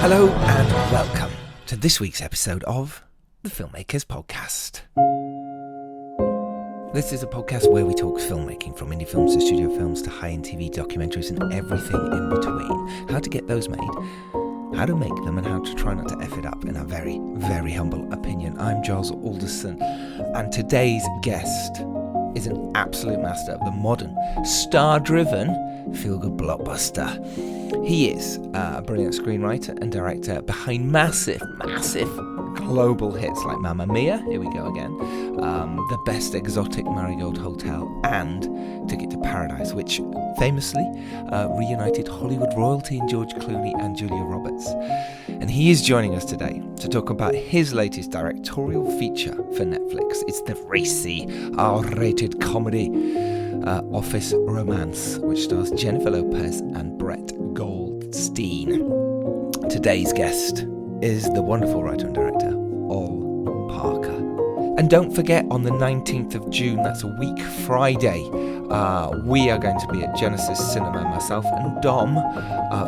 Hello and welcome to this week's episode of the Filmmakers Podcast. This is a podcast where we talk filmmaking, from indie films to studio films to high-end TV documentaries and everything in between. How to get those made, how to make them, and how to try not to F it up, in a very, very humble opinion. I'm Giles Alderson, and today's guest is an absolute master of the modern, star-driven, feel-good blockbuster. He is a brilliant screenwriter and director behind massive global hits like Mamma Mia, here we go again, the best Exotic Marigold Hotel, and Ticket to Paradise, which famously reunited Hollywood royalty in George Clooney and Julia Roberts. And he is joining us today to talk about his latest directorial feature for Netflix. It's the racy, R-rated comedy office romance, which stars Jennifer Lopez and Brett Goldstein. Today's guest is the wonderful writer and director, Ol Parker. And don't forget, on the 19th of June, that's a week Friday, we are going to be at Genesis Cinema, myself and Dom,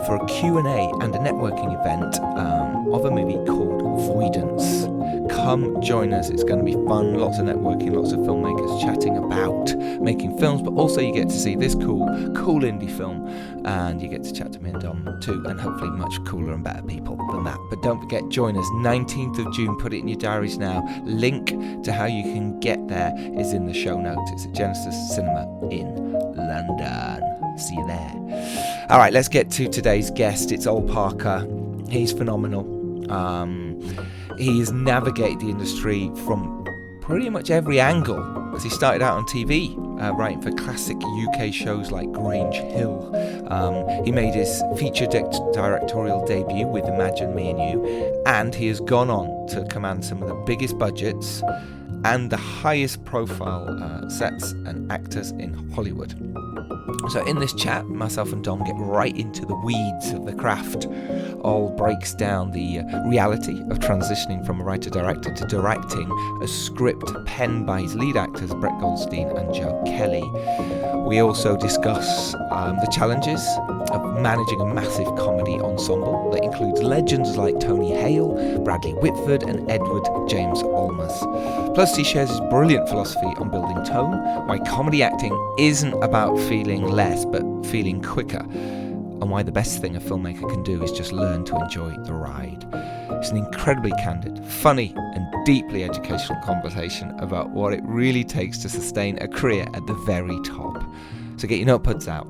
for a Q&A and a networking event of a movie called Voidance. Come join us, it's going to be fun, lots of networking, lots of filmmakers chatting about making films, but also you get to see this cool indie film, and you get to chat to me and Dom too, and hopefully much cooler and better people than that. But don't forget, join us 19th of June, put it in your diaries now. Link to how you can get there is in the show notes. It's at Genesis Cinema in London. See you there. All right, let's get to today's guest. It's Ol Parker. He's phenomenal. He has navigated the industry from pretty much every angle, as he started out on TV, writing for classic UK shows like Grange Hill. He made his feature directorial debut with Imagine Me and You, and he has gone on to command some of the biggest budgets and the highest profile sets and actors in Hollywood. So in this chat, myself and Dom get right into the weeds of the craft. Ol breaks down the reality of transitioning from a writer-director to directing a script penned by his lead actors Brett Goldstein and Joe Kelly. We also discuss the challenges of managing a massive comedy ensemble that includes legends like Tony Hale, Bradley Whitford and Edward James Olmos. Plus he shares his brilliant philosophy on building tone, why comedy acting isn't about feeling less but feeling quicker, and why the best thing a filmmaker can do is just learn to enjoy the ride. It's an incredibly candid, funny and deeply educational conversation about what it really takes to sustain a career at the very top. So get your notepads out,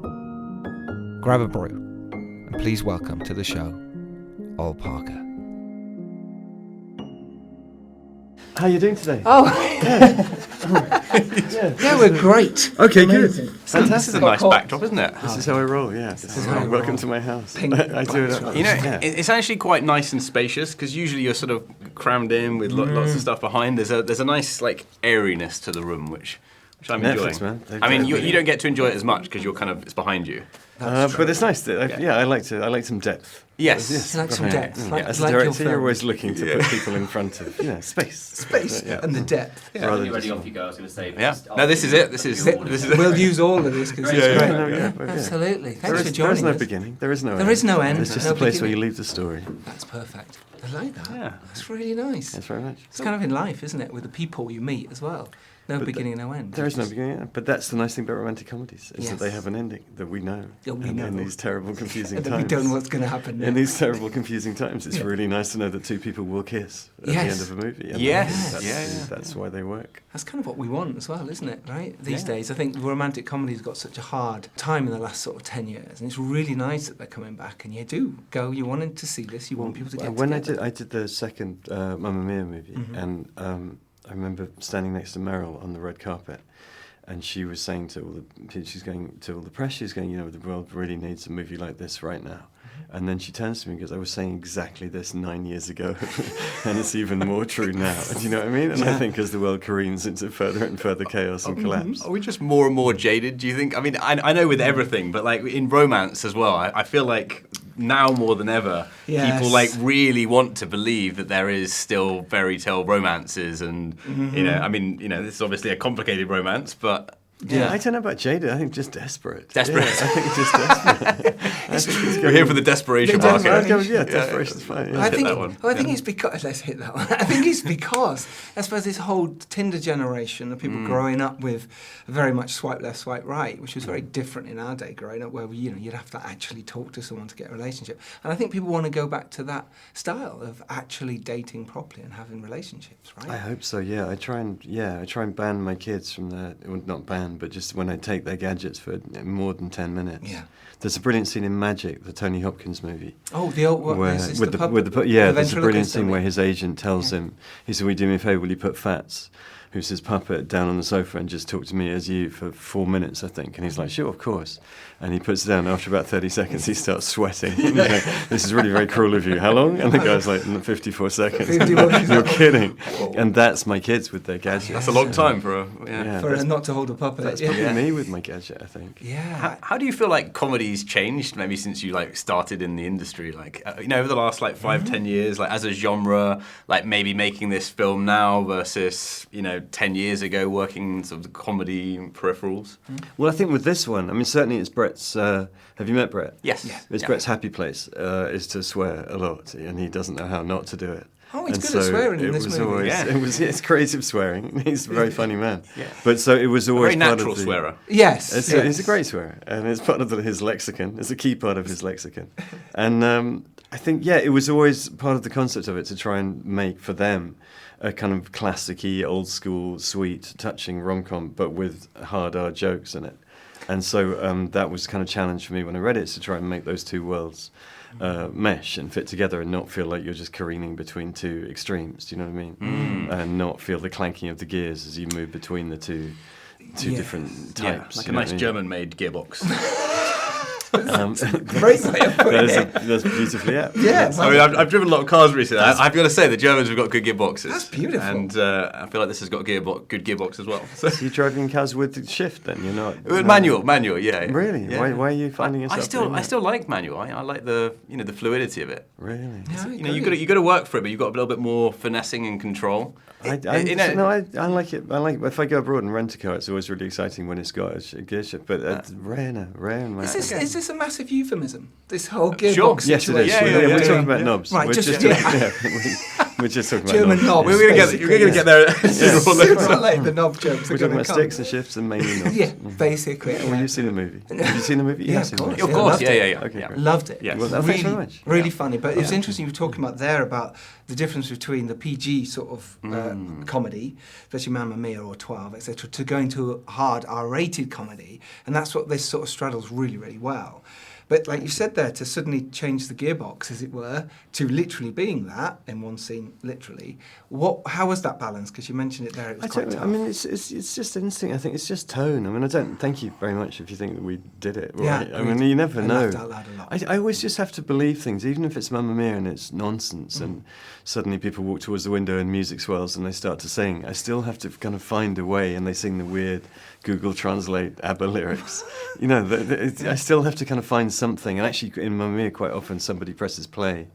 grab a brew, and please welcome to the show, Ol Parker. How are you doing today? Oh, yeah, we're great. Okay, good. Fantastic. This is a nice backdrop, isn't it? This is how I roll, yeah. Welcome to my house. I do it. You know, it's actually quite nice and spacious, because usually you're sort of crammed in with lots of stuff behind. There's a nice like airiness to the room, which I'm enjoying. Man. I mean, you don't get to enjoy it as much because you're it's behind you. But it's nice. I like some depth. Yes. You like some depth. As a director, you're always looking to put people in front of space. And the depth. Yeah. Rather ready off you go. I was going to say. Yeah. No, this is it. This is it. We'll use all of this because it's great. Absolutely. Thanks for joining us. There is no beginning. There is no end. There is no end. It's just a place where you leave the story. That's perfect. I like that. Yeah. That's really nice. Thanks very much. It's kind of in life, isn't it? With the people you meet as well. No beginning, no end. There is no beginning, but that's the nice thing about romantic comedies, is that they have an ending that we know. In these terrible, confusing times. We don't know what's going to happen now. In these terrible, confusing times, it's really nice to know that two people will kiss at the end of a movie. And that's why they work. That's kind of what we want as well, isn't it, right? These days, I think romantic comedy's got such a hard time in the last sort of 10 years, and it's really nice that they're coming back, and you do go, you wanted to see this, you want people to get when together. I did the second Mamma Mia movie, and I remember standing next to Meryl on the red carpet, and she was saying to all the press, she's going, the world really needs a movie like this right now. And then she turns to me and goes, I was saying exactly this 9 years ago, and it's even more true now. Do you know what I mean? And I think as the world careens into further and further chaos and collapse. Are we just more and more jaded, do you think? I mean, I know with everything, but like in romance as well, I feel like now more than ever, people like really want to believe that there is still fairy tale romances, and I mean, this is obviously a complicated romance, but Yeah, I don't know about jaded. I think just desperate. Desperate. Yeah, I think just desperate. We're here for the desperation market. Desperation's fine. Yeah. I think, that one. I think it's because, let's hit that one. I think it's because, I suppose, this whole Tinder generation of people growing up with very much swipe left, swipe right, which was very different in our day growing up, where you'd have to actually talk to someone to get a relationship. And I think people want to go back to that style of actually dating properly and having relationships, right? I hope so. Yeah, I try and ban my kids from well, not ban, but just when I take their gadgets for more than 10 minutes. Yeah. There's a brilliant scene in Magic, the Tony Hopkins movie. Oh, the old one. Where, Is this with the the, pub? with the, yeah, the there's a brilliant ventriloquist scene where dummy? his agent tells him, he said, "Will you do me a favour, will you put Fats, who's his puppet, down on the sofa and just talk to me as you for 4 minutes, I think." And he's like, "Sure, of course." And he puts it down. After about 30 seconds, he starts sweating. And he's like, "This is really very cruel of you. How long?" And the guy's like, 54 seconds. 54 You're kidding. And that's my kids with their gadgets. That's a long time for a... For not to hold a puppet. That's probably me with my gadget, I think. Yeah. How do you feel like comedy's changed maybe since you like started in the industry? Like, over the last like 5-10 years, like as a genre, like maybe making this film now versus, 10 years ago working in sort of the comedy peripherals? Well, I think with this one, I mean, certainly it's Brett's, have you met Brett? Yes. It's Brett's happy place, is to swear a lot, and he doesn't know how not to do it. Oh, he's And good at so swearing in it this was movie. Always, Yeah. it's creative swearing. He's a very funny man. Yeah. But so it was always Very part natural of the, swearer. Yes. He's a great swearer, and it's part of his lexicon. It's a key part of his lexicon. And I think, it was always part of the concept of it to try and make for them a kind of classic-y, old-school, sweet, touching rom-com, but with hard R jokes in it. And so that was kind of a challenge for me when I read it, to try and make those two worlds mesh and fit together and not feel like you're just careening between two extremes, do you know what I mean? And not feel the clanking of the gears as you move between the two different types. Like you a know nice what I mean? German-made gearbox. Great way of putting it. That's beautifully apt. Yeah. I mean, I've driven a lot of cars recently. I've got to say, the Germans have got good gearboxes. That's beautiful. And I feel like this has got good gearbox as well. So. So you're driving cars with the shift then? You're not? Manual, yeah. Really? Yeah. Why are you finding yourself doing I that? still like manual. I like the the fluidity of it. Really? Yeah, You got to work for it, but you've got a little bit more finessing and control. I like it. If I go abroad and rent a car, it's always really exciting when it's got a gear shift. But it's rare now. Is this a massive euphemism? This whole gearbox Sure. Yes, it is. Yeah, We're talking yeah. about knobs. Right, We're just- we're just talking about German knobs. We're going to get there sooner or later. Sooner or later, the knob jokes We're are talking going about to come. sticks and shifts and mainly knobs. Yeah, basically. Well, you've seen the movie. Have you seen the movie? You Yeah, have of seen the course. movie. Of course, loved yeah. it. Okay, Yeah. great. Loved it. Yes. Well, Really, thanks very much. really funny. But it was interesting you were talking about there about the difference between the PG sort of comedy, especially Mamma Mia or 12, etc., to going to a hard R-rated comedy, and that's what this sort of straddles really, really well. But like you said there, to suddenly change the gearbox, as it were, to literally being that in one scene, literally. How was that balance? Because you mentioned it there. It was quite tough. I mean, it's just instinct. I think it's just tone. I mean, I don't thank you very much if you think that we did it right. Yeah, I mean, you never I know. laughed out loud a lot. I always just have to believe things, even if it's Mamma Mia and it's nonsense, and suddenly people walk towards the window and music swells and they start to sing. I still have to kind of find a way, and they sing the weird Google Translate ABBA lyrics. I still have to kind of find something. And actually, in Mamma Mia, quite often somebody presses play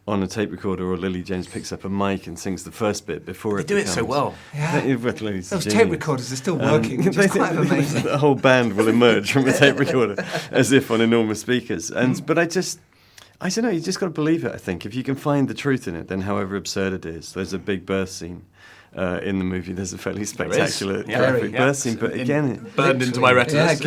on a tape recorder, or Lily James picks up a mic and sings the first bit before They it do it so well. Yeah. Lily's a Those genius. tape recorders are still working, which is quite amazing. The whole band will emerge from a tape recorder as if on enormous speakers. But I don't know, you just got to believe it, I think. If you can find the truth in it, then however absurd it is. There's a big birth scene in the movie. There's a fairly spectacular, graphic birth scene, but again... Burned into my retinas.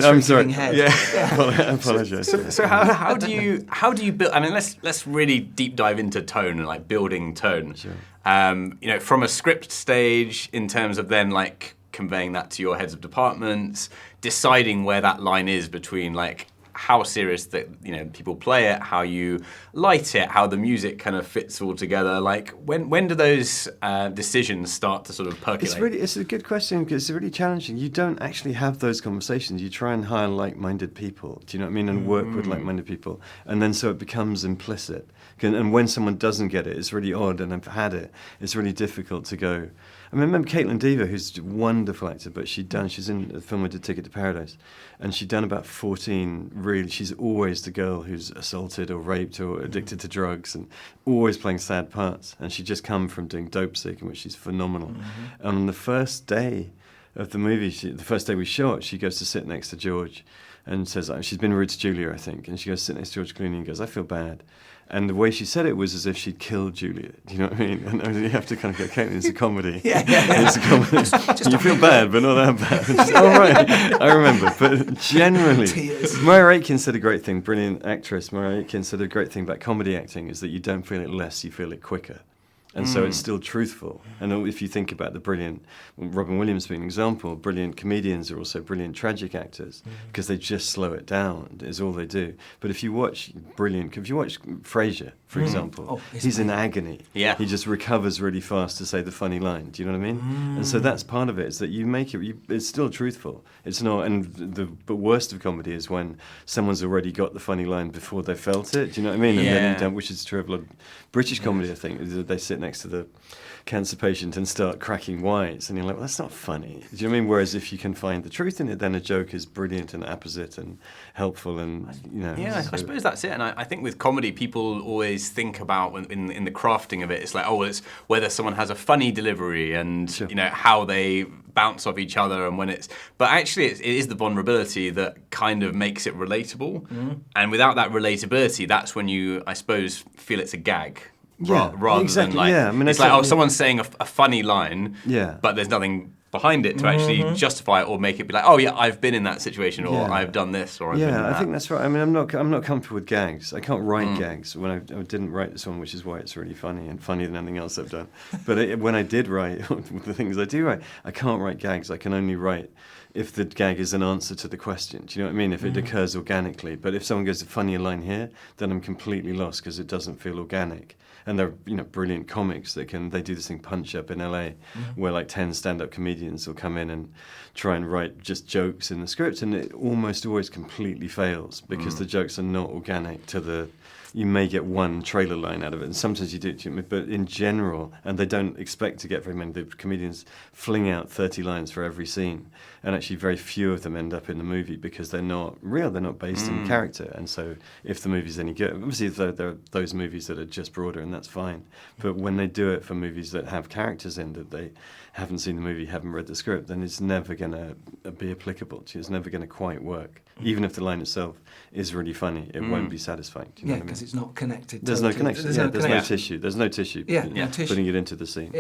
I'm sorry. Head. I apologise. So how do you build? I mean, let's really deep dive into tone and like building tone. Sure. From a script stage, in terms of then like conveying that to your heads of departments, deciding where that line is between like how serious that people play it, how you light it, how the music kind of fits all together. Like when do those decisions start to sort of percolate? It's a good question, because it's really challenging. You don't actually have those conversations. You try and hire like-minded people, do you know what I mean, and work with like-minded people, and then so it becomes implicit. And when someone doesn't get it, it's really odd, and I've had it. It's really difficult to go. I remember Caitlin Dever, who's a wonderful actor, but she's in the film I did, Ticket to Paradise, and she'd done about 14, really, she's always the girl who's assaulted or raped or addicted to drugs, and always playing sad parts, and she'd just come from doing Dope Sick, in which she's phenomenal. And on the first day, of the movie, the first day we shot, she goes to sit next to George and says, she's been rude to Julia, I think, and she goes to sit next to George Clooney and goes, I feel bad. And the way she said it was as if she'd killed Julia. Do you know what I mean? And you have to kind of go, okay, it's a comedy. It's a comedy. You feel bad, but not that bad. Oh, right. I remember. But generally, Maya Aitken said a great thing, brilliant actress. Maya Aitken said a great thing about comedy acting is that you don't feel it less, you feel it quicker. And so it's still truthful. And if you think about the brilliant, Robin Williams being an example, brilliant comedians are also brilliant tragic actors because they just slow it down, is all they do. But if you watch Frasier, for example, he's in agony. Yeah. He just recovers really fast to say the funny line. Do you know what I mean? And so that's part of it, is that you make it, it's still truthful. It's not, and the worst of comedy is when someone's already got the funny line before they felt it. Do you know what I mean? And then you don't, which is true of a lot of British comedy, I think, is that they sit next to the cancer patient and start cracking wise, and you're like, well, that's not funny. Do you know what I mean? Whereas if you can find the truth in it, then a joke is brilliant and apposite and helpful, and you know. Yeah, I suppose that's it. And I think with comedy, people always think about in the crafting of it, it's like, oh, it's whether someone has a funny delivery and you know how they bounce off each other, and when it's. But actually, it is the vulnerability that kind of makes it relatable. And without that relatability, that's when you, I suppose, feel it's a gag. Rather than like, I mean, it's like, oh, someone's saying a funny line, but there's nothing behind it to actually justify it or make it be like, oh yeah, I've been in that situation, or I've done this, or I've been in that. I think that's right. I mean, I'm not comfortable with gags. I can't write gags. When I didn't write this one, which is why it's really funny and funnier than anything else I've done. But when I did write, the things I do write, I can't write gags. I can only write if the gag is an answer to the question. Do you know what I mean? If it occurs organically. But if someone goes a funnier line here, then I'm completely lost because it doesn't feel organic. And they're brilliant comics that they do this thing Punch Up in LA, where like 10 stand-up comedians will come in and try and write just jokes in the script, and it almost always completely fails because the jokes are not organic to the. You may get one trailer line out of it, and sometimes you do, but in general, and they don't expect to get very many. The comedians fling out 30 lines for every scene, and actually very few of them end up in the movie because they're not real, they're not based in character. And so if the movie's any good, obviously there are those movies that are just broader, and that's fine. But when they do it for movies that have characters in that they haven't seen the movie, haven't read the script, then it's never going to be applicable to you. It's never going to quite work. Even if the line itself is really funny, it won't be satisfying. Do you know what I mean? Because it's not connected. There's no connection. There's no tissue. There's no tissue. Tissue. Putting it into the scene.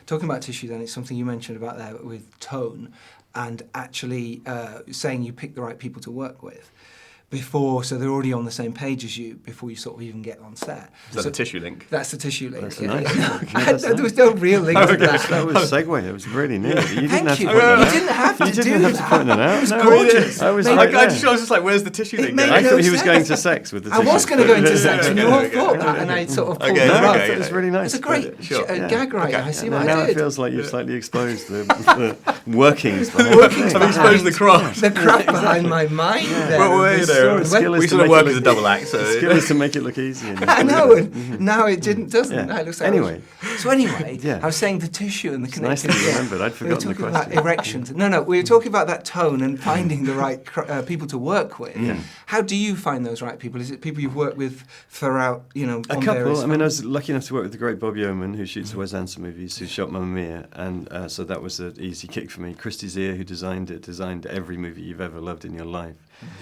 Talking about tissue, then, it's something you mentioned about there with tone, and actually saying you pick the right people to work with before, so they're already on the same page as you before you sort of even get on set. Is that the tissue link? That's the tissue link. That's nice. There was no real link to that. That was a segue. It was really neat. You didn't have to You point that out. didn't have to You do didn't have to that. point that out. It was No, gorgeous. I was I right there. was just like, where's the tissue link? made I no thought he was sense. going to sex with the I tissue. was going to go into sex, and you all okay, thought that, and I sort of pulled Okay, the rug. okay, It was really nice. It's a great gag writer. I see what now I it did. feels like you've slightly exposed the workings behind the thing. I've exposed the craft. The craft behind my mind. there. Well, wait, This no. sort of- We sort of work as a double act, so. The skill is to make it look easy. I know, and now it doesn't. Yeah. Now it looks like Anyway. So anyway, Yeah. I was saying the tissue and the It's nice connection. that you remembered. I'd We were forgotten the talking about question. erections. No, we were talking about that tone and finding the right people to work with. How do you find those right people? Is it people you've worked with throughout, A on couple. various I mean, I was lucky enough to work with the great Bob Yeoman, who shoots the Wes Anderson movies, who shot Mamma Mia, and so that was an easy kick for me. Christy Zier, who designed every movie you've ever loved in your life.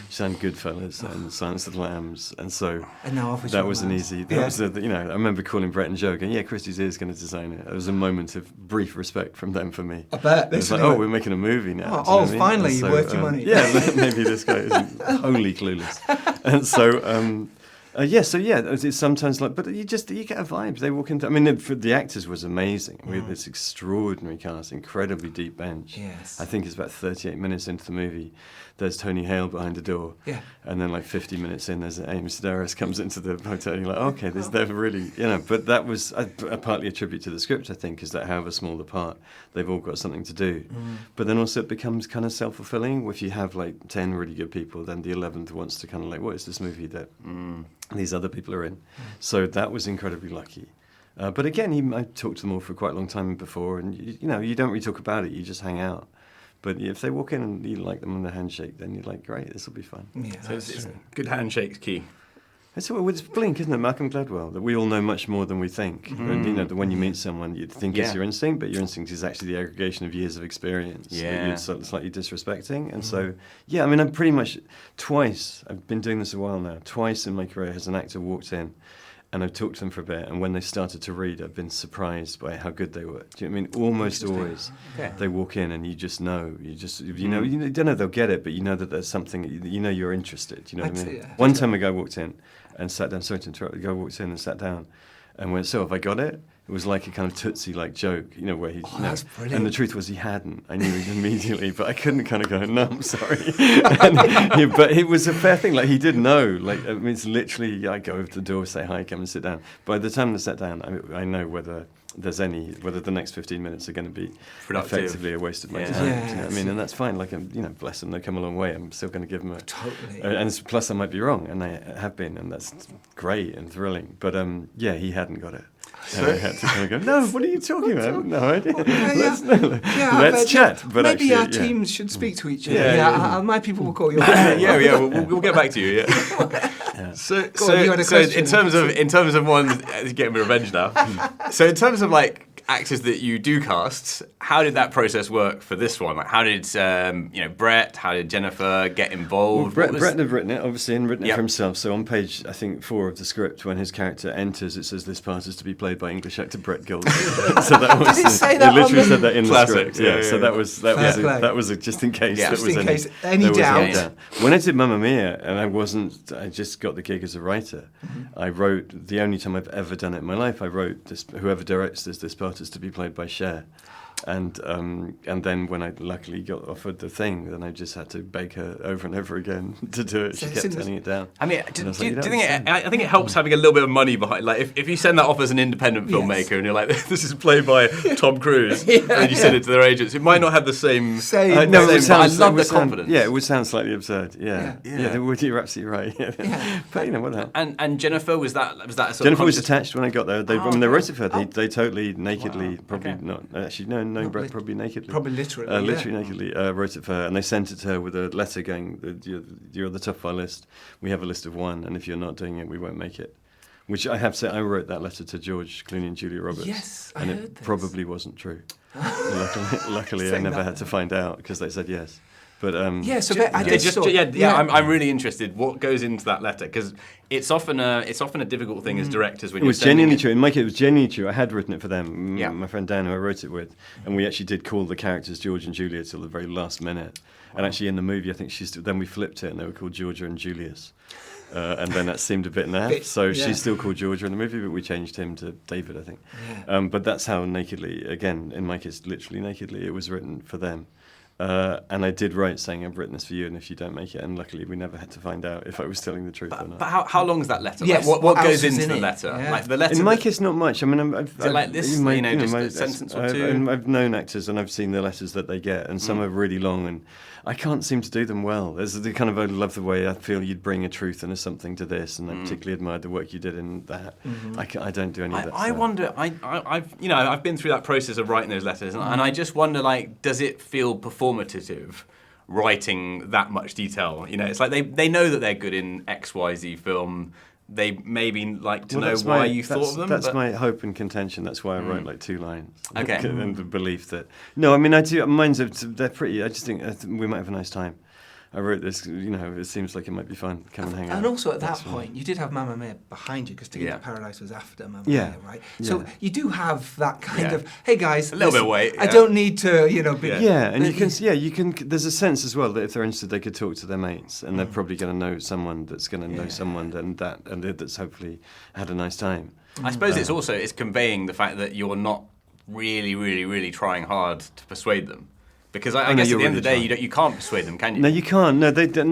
She designed Goodfellas and Silence of the Lambs, and so And now Office that was an Romance. easy. That was I remember calling Brett and Joe, going, "Yeah, Christy Zier is going to design it." It was a moment of brief respect from them for me. I bet. It was like, we're making a movie now. Oh, do you know what I mean? finally, And you're worth your money. Yeah, maybe this guy isn't wholly clueless. And so, it's sometimes like, but you get a vibe. They walk into. I mean, for the actors was amazing. We had this extraordinary cast, incredibly deep bench. Yes. I think it's about 38 minutes into the movie. There's Tony Hale behind the door. Yeah. And then like 50 minutes in, there's Amy Sedaris comes into the hotel. And you're like, okay, they're really, But that was partly a tribute to the script, I think, is that however small the part, they've all got something to do. But then also it becomes kind of self-fulfilling. If you have like 10 really good people, then the 11th wants to kind of like, what is this movie that these other people are in? So that was incredibly lucky. But again, I talked to them all for quite a long time before, and you don't really talk about it. You just hang out. But if they walk in and you like them on the handshake, then you're like, great, this will be fun. Yeah, So it's good handshake's key. It's Blink, isn't it? Malcolm Gladwell, that we all know much more than we think. And, you know, that when you meet someone, you think it's your instinct, but your instinct is actually the aggregation of years of experience that you're slightly disrespecting. And so, I mean, I'm pretty much twice, I've been doing this a while now, twice in my career has an actor walked in and I've talked to them for a bit, and when they started to read, I've been surprised by how good they were. Do you know what I mean? Almost always, they walk in and you just know, you don't know they'll get it, but you know that there's something, you know you're interested. You know what I mean? One time a guy walked in and sat down. Sorry to interrupt. The guy walked in and sat down, and went, "So have I got it?" It was like a kind of Tootsie-like joke, you know, where he. That's brilliant. And the truth was he hadn't. I knew it immediately, but I couldn't kind of go, "No, I'm sorry." But it was a fair thing. Like he did know. Like I mean, it's literally, I go over to the door, say hi, come and sit down. By the time they sat down, I know whether the next 15 minutes are going to be productive, effectively a waste of my time. Yeah, you know what I mean? And that's fine. Like, bless them, they've come a long way. I'm still going to give them Totally. and plus I might be wrong, and they have been, and that's great and thrilling. But he hadn't got it. And I had to kind of go, "No, what are you talking about? I have no idea. Let's chat." But maybe actually, our teams should speak to each other. Yeah. My people will call you. We'll get back to you. Yeah. So you had a question. in terms of one, getting me revenge now. So in terms of like actors that you do cast, how did that process work for this one? Like, how did Brett, how did Jennifer get involved? Well, Brett had written it, obviously, and written it for himself. So on page, I think, 4 of the script, when his character enters, it says this part is to be played by English actor Brett Goldstein. So that was Did it say that? He literally said that in Classic. the script. So that was just in case. Yeah, that just was in case any doubt. When I did Mamma Mia, and I just got the gig as a writer. I wrote, the only time I've ever done it in my life, I wrote this, whoever directs this part is to be played by Cher. And then when I luckily got offered the thing, then I just had to beg her over and over again to do it. She kept turning it down. I mean, I think it helps having a little bit of money behind. Like, if you send that off as an independent filmmaker and you're like, "This is played by Tom Cruise," and you send it to their agents, it might not have the same. I love the confidence. Yeah, it would sound slightly absurd. Yeah. You're absolutely right. But what the hell? And Jennifer, was that a sort Jennifer of was attached when I got there. They wrote it for her. They totally nakedly, probably not actually. No, Brett probably nakedly. Probably literally. Literally nakedly wrote it for her, and they sent it to her with a letter going, "You're on the top of our list. We have a list of 1, and if you're not doing it, we won't make it." Which I have to say, I wrote that letter to George Clooney and Julia Roberts. Yes, and it probably wasn't true. Luckily I never had to find out because they said yes. But I'm really interested. What goes into that letter? Because it's often a difficult thing as directors when it was genuinely true. In my case, it was genuinely true. I had written it for them. My friend Dan, who I wrote it with, and we actually did call the characters George and Julia till the very last minute. And actually, in the movie, I think then we flipped it, and they were called Georgia and Julius. And then that seemed a bit naff. So she's still called Georgia in the movie, but we changed him to David, I think. Yeah. But that's how nakedly, again, in my case, literally nakedly, it was written for them. And I did write saying, "I've written this for you, and if you don't make it," and luckily we never had to find out if I was telling the truth or not. But how long is that letter? Yes, like, what goes into the letter? Yeah. Like the letter. In my case, not much. I mean, is it like this? Just a sentence or two. I've known actors, and I've seen the letters that they get, and some are really long, and I can't seem to do them well. There's the kind of, I love the way I feel you'd bring a truth and a something to this, and I particularly admired the work you did in that. I don't do any of that. I wonder. I've been through that process of writing those letters, and I just wonder, like, does it feel performative writing that much detail? It's like they know that they're good in XYZ film. They maybe like to know why you thought of them. That's my hope and contention. That's why I wrote like 2 lines. Okay. And the belief that I do. They're pretty. I just think we might have a nice time. I wrote this, it seems like it might be fun. Come and hang out. And also at that point, you did have Mamma Mia behind you, because To Get to Paradise was after Mamma Mia, right? So you do have that kind of, hey guys, a little bit of weight. I don't need to, be... and you can, there's a sense as well that if they're interested, they could talk to their mates, and they're probably going to know someone that's going to know someone, and that's hopefully had a nice time. I suppose it's conveying the fact that you're not really, really, really trying hard to persuade them. Because I guess at the end of the day, you can't persuade them, can you? No, you can't. No,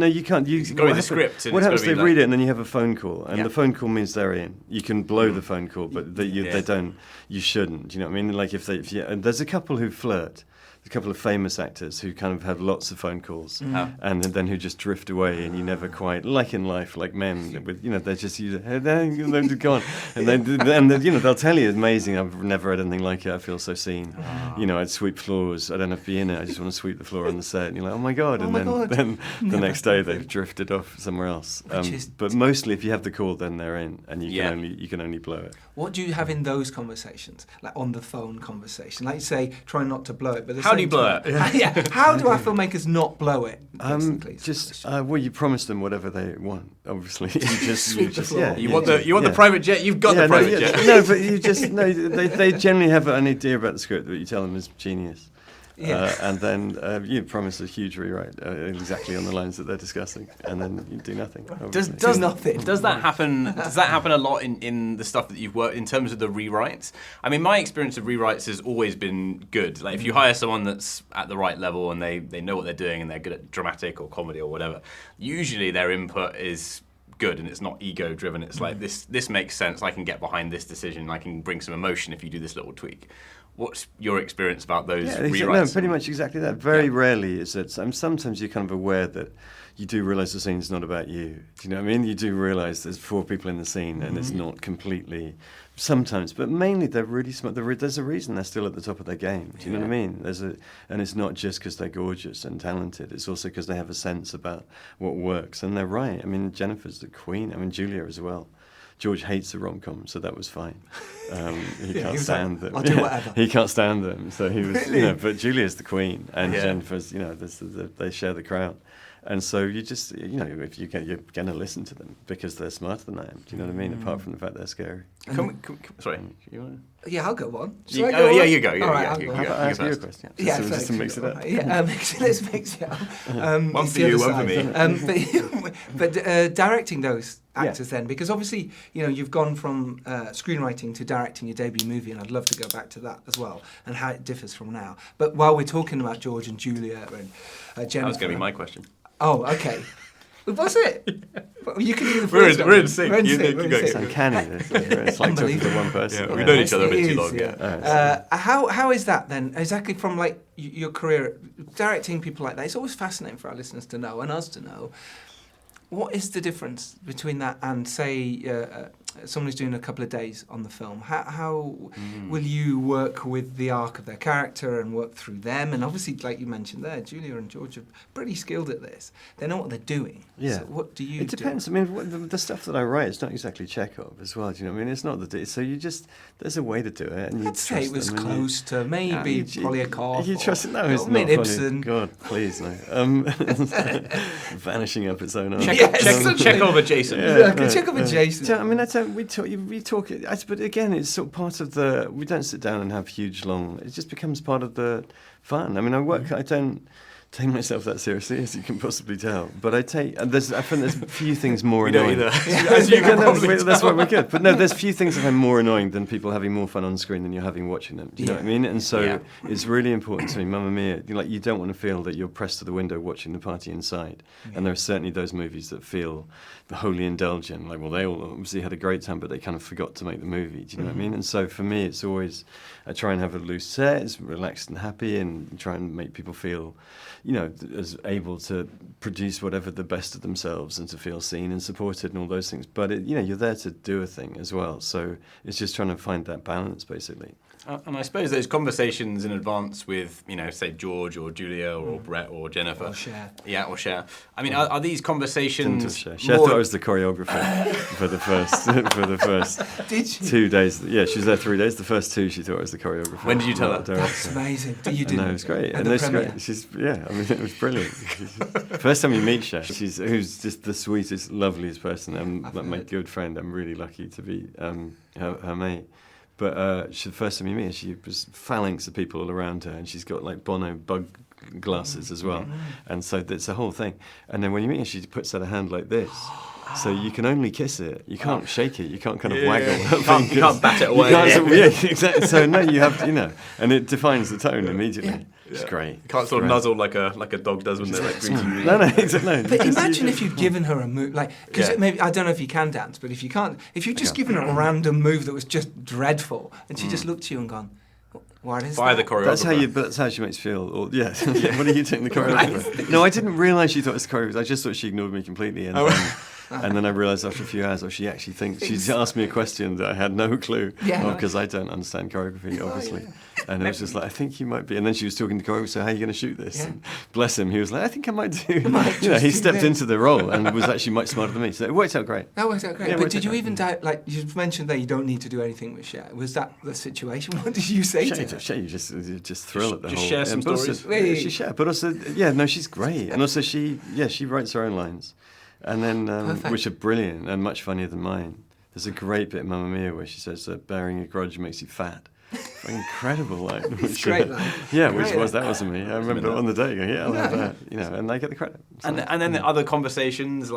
you can't. You've got the script. What happens? They read it, and then you have a phone call, and the phone call means they're in. You can blow the phone call, but they don't. You shouldn't. Do you know what I mean? Like if there's a couple who flirt, a couple of famous actors who kind of have lots of phone calls, and then who just drift away, and you never quite, like in life, like men, with, they're just they're gone, and they'll tell you, amazing. I've never had anything like it. I feel so seen. I'd sweep floors. I don't have to be in it. I just want to sweep the floor on the set. And you're like, oh my god, and then the next day they've drifted off somewhere else. But mostly, if you have the call, then they're in, and you can only blow it. What do you have in those conversations, like on the phone conversation? Like you say, try not to blow it. But how do you blow it? How do our filmmakers not blow it? You promise them whatever they want. Obviously, you want the private jet. You've got the private jet. No, but they generally have an idea about the script that you tell them is genius. And then you promise a huge rewrite exactly on the lines that they're discussing, and then you do nothing. Does nothing. Does that happen? Does that happen a lot in the stuff that you've worked in terms of the rewrites? I mean, my experience of rewrites has always been good. Like if you hire someone that's at the right level and they know what they're doing and they're good at dramatic or comedy or whatever, usually their input is good and it's not ego driven. It's like this makes sense. I can get behind this decision. I can bring some emotion if you do this little tweak. What's your experience about those rewrites? No, pretty much exactly that. Very rarely is it. Sometimes you're kind of aware that you do realise the scene's not about you. Do you know what I mean? You do realise there's 4 people in the scene and it's not completely. Sometimes, but mainly they're really smart. There's a reason they're still at the top of their game. Do you know what I mean? And it's not just because they're gorgeous and talented. It's also because they have a sense about what works, and they're right. I mean, Jennifer's the queen. I mean, Julia as well. George hates the rom-coms, so that was fine. He can't stand them. I'll do whatever. He can't stand them, so he was. Really? But Julia's the queen, and Jennifer's. They share the crown, and so you just, if you're going to listen to them because they're smarter than I am. Do you know what I mean? Apart from the fact they're scary. Sorry, you want to? Yeah, I'll go on. You go. All right, I'll go on. I'll ask you a question. Just to mix it up. Let's mix it up. One for you, one for me. But directing those actors then, because obviously, you've gone from screenwriting to directing your debut movie, and I'd love to go back to that as well, and how it differs from now. But while we're talking about George and Julia and Jennifer... That was going to be my question. Oh, okay. Was it? Well, you can do the first one. We're in sync. It's uncanny. It's like talking to one person. Yeah, we've known each other a bit too long. How is that then? Exactly from like your career, directing people like that, it's always fascinating for our listeners to know and us to know. What is the difference between that and, say, someone who's doing a couple of days on the film? How will you work with the arc of their character and work through them? And obviously, like you mentioned there, Julia and George are pretty skilled at this. They know what they're doing. Yeah. So what do you do? It depends. I mean, the stuff that I write, it's not exactly Chekhov as well. Do you know what I mean? It's not so you just, there's a way to do it. And I'd say it was close to maybe Polyakov. You trust it? No, it's not. Ibsen. God, please, no. Vanishing up its own arm. Chekhov adjacent. Chekhov adjacent. I mean, we talk it, but again, it's sort of part of the. We don't sit down and have huge long. It just becomes part of the fun. I mean, I don't take myself that seriously, as you can possibly tell. But I think there's a few things more annoying. As you can probably tell. That's why we're good. But no, there's few things that are more annoying than people having more fun on screen than you're having watching them. Do you know what I mean? And so it's really important to me, Mamma Mia. You don't want to feel that you're pressed to the window watching the party inside. And there are certainly those movies that feel wholly indulgent. Like, well, they all obviously had a great time, but they kind of forgot to make the movie. Do you know what I mean? And so for me, it's always I try and have a loose set, it's relaxed and happy, and try and make people feel, as able to produce whatever the best of themselves and to feel seen and supported and all those things. But, you're there to do a thing as well. So it's just trying to find that balance, basically. And I suppose those conversations in advance with, say, George or Julia or Brett or Jennifer. Or Cher. Yeah, or Cher. I mean, are these conversations... Cher thought I was the choreographer for the first Did she? 2 days. Yeah, she was there 3 days. The first 2, she thought I was the choreographer. When did you tell her? That's amazing. You did. No, it was great. And it's great. It was brilliant. First time you meet Cher, who's just the sweetest, loveliest person. And my good friend, I'm really lucky to be her mate. But the first time you meet her, she was phalanx of people all around her, and she's got like Bono bug glasses as well. And so it's a whole thing. And then when you meet her, she puts out a hand like this. So you can only kiss it. You can't shake it. You can't kind of waggle. You can't bat it away. Exactly. So no, you have to, and it defines the tone immediately. It's great. You can't sort of nuzzle like a dog does when they're like drinking. No, exactly. But imagine if you'd given her a move, because maybe I don't know if you can dance, but if you can't, if you'd just given her a random move that was just dreadful, and she just looked at you and gone, What is By that? the choreographer. That's how she makes you feel. Or, yeah. What are you doing, the choreographer? No, I didn't realise she thought it was the choreographer. I just thought she ignored me completely. And then I realised after a few hours, she actually thinks, she's asked me a question that I had no clue of, because I don't understand choreography, obviously. And I was just like, I think you might be. And then she was talking to the choreographer, so how are you going to shoot this? Yeah. And bless him, he was like, I think I might do. Just he do stepped this. into the role and was actually much smarter than me. So it worked out great. That worked out great. Yeah, it But worked did out you even great. like you mentioned there you don't need to do anything with Cher? Was that the situation? What did you say to her? You just thrill at the Just whole. share some but also, stories. she share, but also, she's great, and also she writes her own lines, and then which are brilliant and much funnier than mine. There's a great bit in Mamma Mia where she says that bearing a grudge makes you fat. Incredible line. It's great line. That wasn't me. I remember on the day going, I'll have that, and I get the credit. So, And then the other conversations,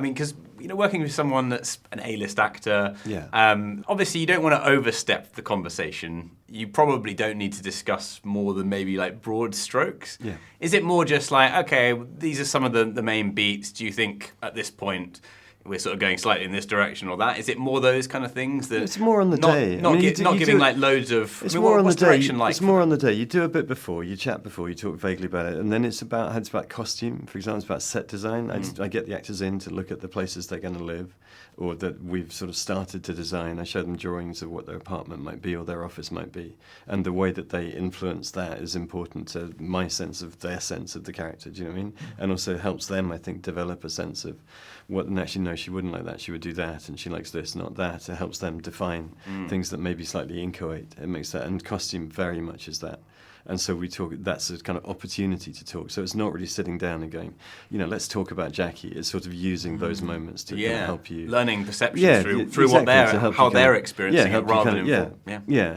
because working with someone that's an A-list actor, obviously you don't want to overstep the conversation. You probably don't need to discuss more than maybe like broad strokes. Yeah. Is it more just like, okay, these are some of the main beats. Do you think at this point we're sort of going slightly in this direction or that? Is it more those kind of things that it's more on the day. Not giving like loads of. It's more on the day. Direction like? It's more on the day. You do a bit before, you chat before, you talk vaguely about it, and then it's about costume. For example, it's about set design. I get the actors in to look at the places they're going to live, or that we've sort of started to design. I show them drawings of what their apartment might be or their office might be, and the way that they influence that is important to my sense of their sense of the character. Do you know what I mean? And also helps them, I think, develop a sense of what. And actually, no, she wouldn't like that. She would do that, and she likes this, not that. It helps them define things that may be slightly inchoate. It makes that, and costume very much is that. And so we talk. That's a kind of opportunity to talk. So it's not really sitting down and going, let's talk about Jackie. It's sort of using those moments to kind of help you learning perceptions through exactly, what how they're experiencing it rather than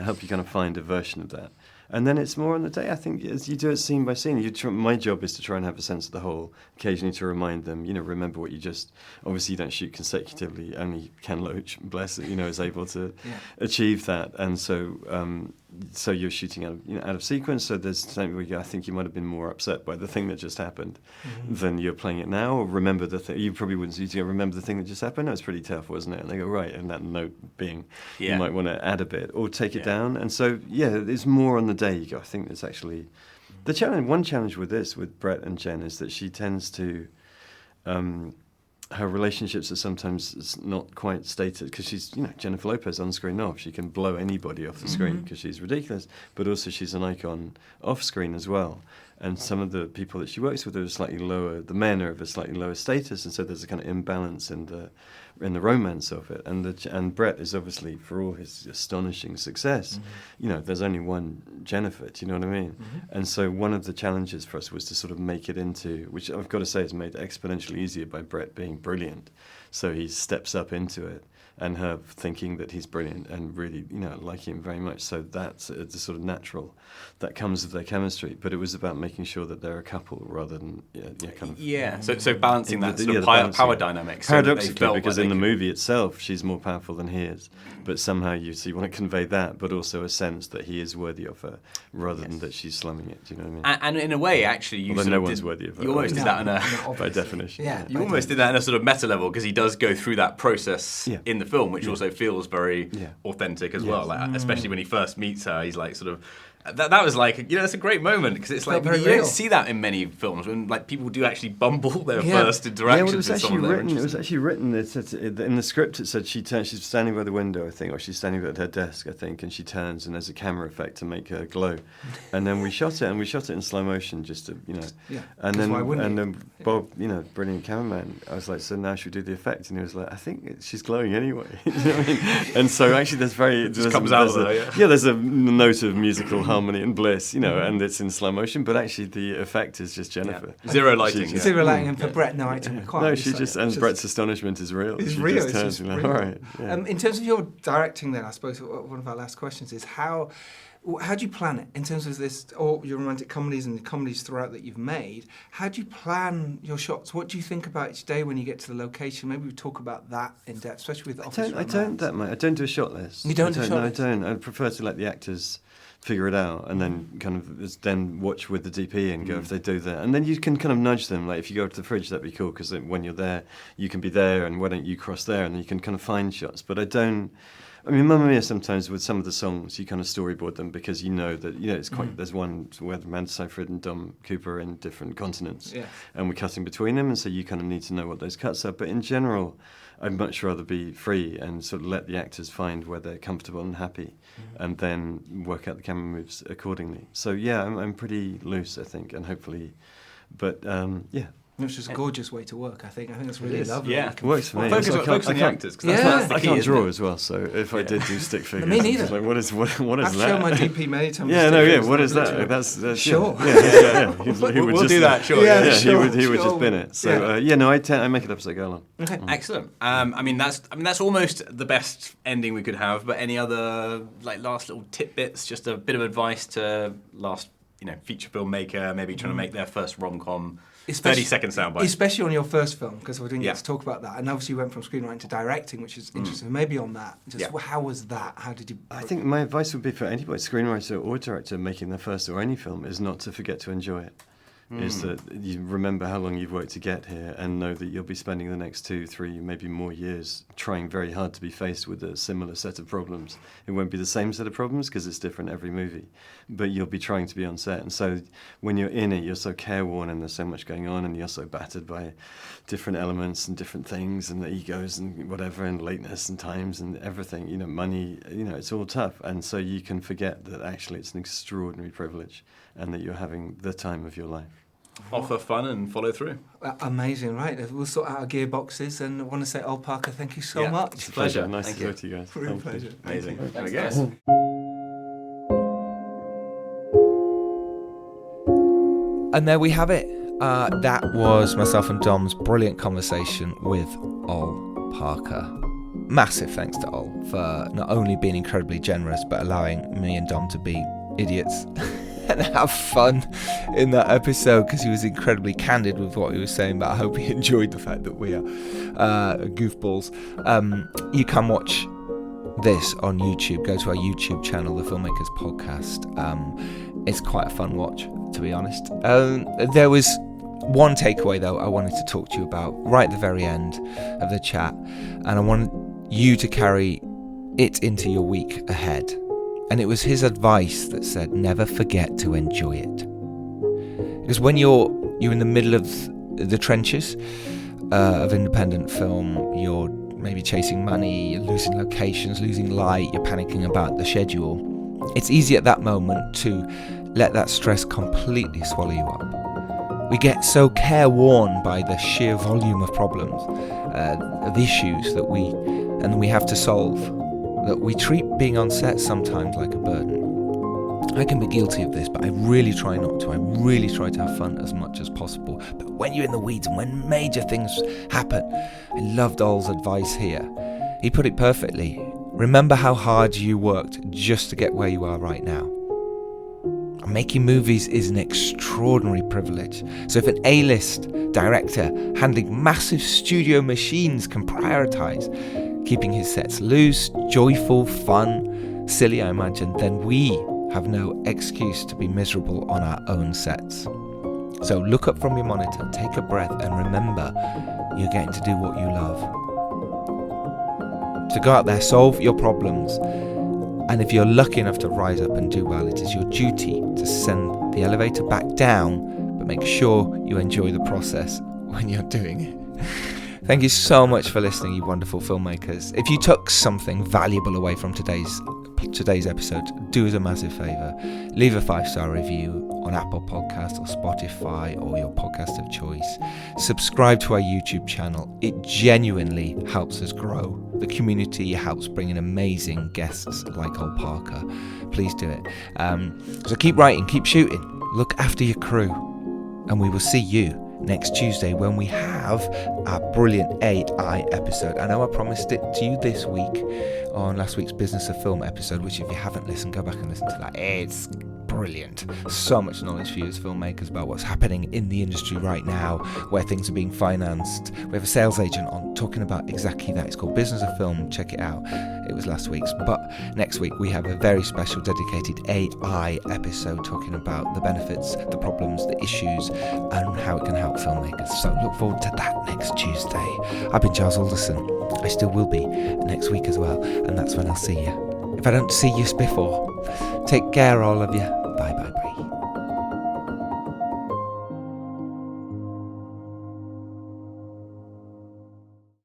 help you kind of find a version of that. And then it's more on the day. I think as you do it scene by scene. My job is to try and have a sense of the whole. Occasionally to remind them, remember what you just. Obviously, you don't shoot consecutively. Only Ken Loach, bless it, is able to achieve that. And so you're shooting out of sequence. So there's something where I think you might have been more upset by the thing that just happened than you're playing it now. Or remember the thing. You probably wouldn't. You remember the thing that just happened. No, it's pretty tough, wasn't it? And they go right. And that note being, you might want to add a bit or take it down. And so it's more on the day you go. I think it's actually the challenge. One challenge with Brett and Jen is that she tends to. Her relationships are sometimes not quite stated because she's, Jennifer Lopez on screen off. She can blow anybody off the screen because she's ridiculous, but also she's an icon off screen as well. And some of the people that she works with are slightly lower. The men are of a slightly lower status, and so there's a kind of imbalance in the romance of it. And Brett is obviously, for all his astonishing success, there's only one Jennifer. Do you know what I mean? And so one of the challenges for us was to sort of make it into, which I've got to say is made exponentially easier by Brett being brilliant. So he steps up into it. And her thinking that he's brilliant and really, liking him very much. So that's it's a sort of natural that comes with their chemistry. But it was about making sure that they're a couple rather than So balancing that sort of power dynamics. Paradoxically, because in the movie itself, she's more powerful than he is. But somehow you want to convey that, but also a sense that he is worthy of her rather than that she's slumming it. Do you know what I mean? And in a way, actually, no one's worthy of her. You almost did that by definition. Yeah, you almost did that in a sort of meta level because he does go through that process in the film, which also feels very authentic as well. Like, especially when he first meets her, he's like sort of. That was like, it's a great moment because it's like you don't see that in many films when like people do actually bumble their first interactions with someone. It was actually written. In the script, it said she's standing by the window, I think, or she's standing at her desk, I think, and she turns and there's a camera effect to make her glow. And then we shot it in slow motion, just to And then Bob, brilliant cameraman, I was like, so now should we do the effect? And he was like, I think she's glowing anyway. You know what I mean? And so actually, there's a note of musical harmony and bliss, and it's in slow motion, but actually the effect is just Jennifer. Zero lighting. Zero lighting, and for Brett, no acting required. No, she just, and Brett's astonishment is real. It's she real. Just turns and like, all right. Yeah. In terms of your directing then, I suppose one of our last questions is how do you plan it in terms of this, or your romantic comedies and the comedies throughout that you've made? How do you plan your shots? What do you think about each day when you get to the location? Maybe we talk about that in depth, especially with office romance. I don't do a shot list. You don't do a shot list? No, I don't. I prefer to let the actors figure it out and then kind of then watch with the DP and go if they do that. And then you can kind of nudge them. Like if you go to the fridge, that'd be cool because when you're there, you can be there and why don't you cross there? And then you can kind of find shots. But I don't I mean, Mamma Mia, sometimes with some of the songs, you kind of storyboard them because you know that, it's quite, there's one where Amanda Seyfried and Dom Cooper are in different continents, and we're cutting between them, and so you kind of need to know what those cuts are. But in general, I'd much rather be free and sort of let the actors find where they're comfortable and happy, and then work out the camera moves accordingly. So yeah, I'm pretty loose, I think, and hopefully, but yeah. Which is a gorgeous way to work, I think. I think that's really lovely. Yeah. It works for me. Focus on the actors. I can't draw as well, so if I did do stick figures... Me neither. Like, what is that? I've shown my DP many times. What is that? That's sure. Yeah. We'll do that, sure. He would just bin it. So, I make it up as I go along. Okay, excellent. I mean, that's almost the best ending we could have, but any other, last little tidbits, just a bit of advice to feature filmmaker, maybe trying to make their first rom-com... 30-second soundbite. Especially on your first film, because we didn't get to talk about that. And obviously you went from screenwriting to directing, which is interesting. Maybe on that, how was that? How did you... I think my advice would be for anybody, screenwriter or director, making their first or any film, is not to forget to enjoy it. Is that you remember how long you've worked to get here and know that you'll be spending the next 2, 3, maybe more years trying very hard to be faced with a similar set of problems. It won't be the same set of problems because it's different every movie, but you'll be trying to be on set. And so when you're in it, you're so careworn and there's so much going on and you're so battered by different elements and different things and the egos and whatever and lateness and times and everything, money, it's all tough. And so you can forget that actually it's an extraordinary privilege and that you're having the time of your life. Offer fun and follow through. Amazing, right? We'll sort out our gearboxes, and I want to say, Parker, thank you so much. It's a pleasure. Nice to talk to you guys. Real pleasure. Amazing. Thank you. Guess. And there we have it. That was myself and Dom's brilliant conversation with Ol Parker. Massive thanks to Ol for not only being incredibly generous, but allowing me and Dom to be idiots and have fun in that episode, because he was incredibly candid with what he was saying. But I hope he enjoyed the fact that we are goofballs. You can watch this on YouTube. Go to our YouTube channel, The Filmmakers Podcast. It's quite a fun watch, to be honest. There was one takeaway, though, I wanted to talk to you about right at the very end of the chat, and I wanted you to carry it into your week ahead. And it was his advice that said, never forget to enjoy it. Because when you're in the middle of the trenches of independent film, you're maybe chasing money, you're losing locations, losing light, you're panicking about the schedule. It's easy at that moment to let that stress completely swallow you up. We get so careworn by the sheer volume of problems, of issues that we have to solve, that we treat being on set sometimes like a burden. I can be guilty of this, but I really try not to. I really try to have fun as much as possible. But when you're in the weeds and when major things happen, I loved Ol's advice here. He put it perfectly. Remember how hard you worked just to get where you are right now. Making movies is an extraordinary privilege. So if an A-list director handling massive studio machines can prioritize keeping his sets loose, joyful, fun, silly, I imagine, then we have no excuse to be miserable on our own sets. So look up from your monitor, take a breath, and remember you're getting to do what you love. So go out there, solve your problems, and if you're lucky enough to rise up and do well, it is your duty to send the elevator back down, but make sure you enjoy the process when you're doing it. Thank you so much for listening, you wonderful filmmakers. If you took something valuable away from today's episode, do us a massive favour. Leave a 5-star review on Apple Podcasts or Spotify or your podcast of choice. Subscribe to our YouTube channel. It genuinely helps us grow the community. It helps bring in amazing guests like Ol Parker. Please do it. So keep writing, keep shooting. Look after your crew. And we will see you next Tuesday when we have our brilliant AI episode. I know I promised it to you this week on last week's Business of Film episode, which if you haven't listened, go back and listen to that. It's brilliant. So much knowledge for you as filmmakers about what's happening in the industry right now, where things are being financed. We have a sales agent on talking about exactly that. It's called Business of Film. Check it out. It was last week's. But next week we have a very special dedicated AI episode talking about the benefits, the problems, the issues, and how it can help filmmakers. So look forward to that next Tuesday. I've been Giles Alderson. I still will be. And next week as well, and that's when I'll see you. If I don't see you before, take care, all of you.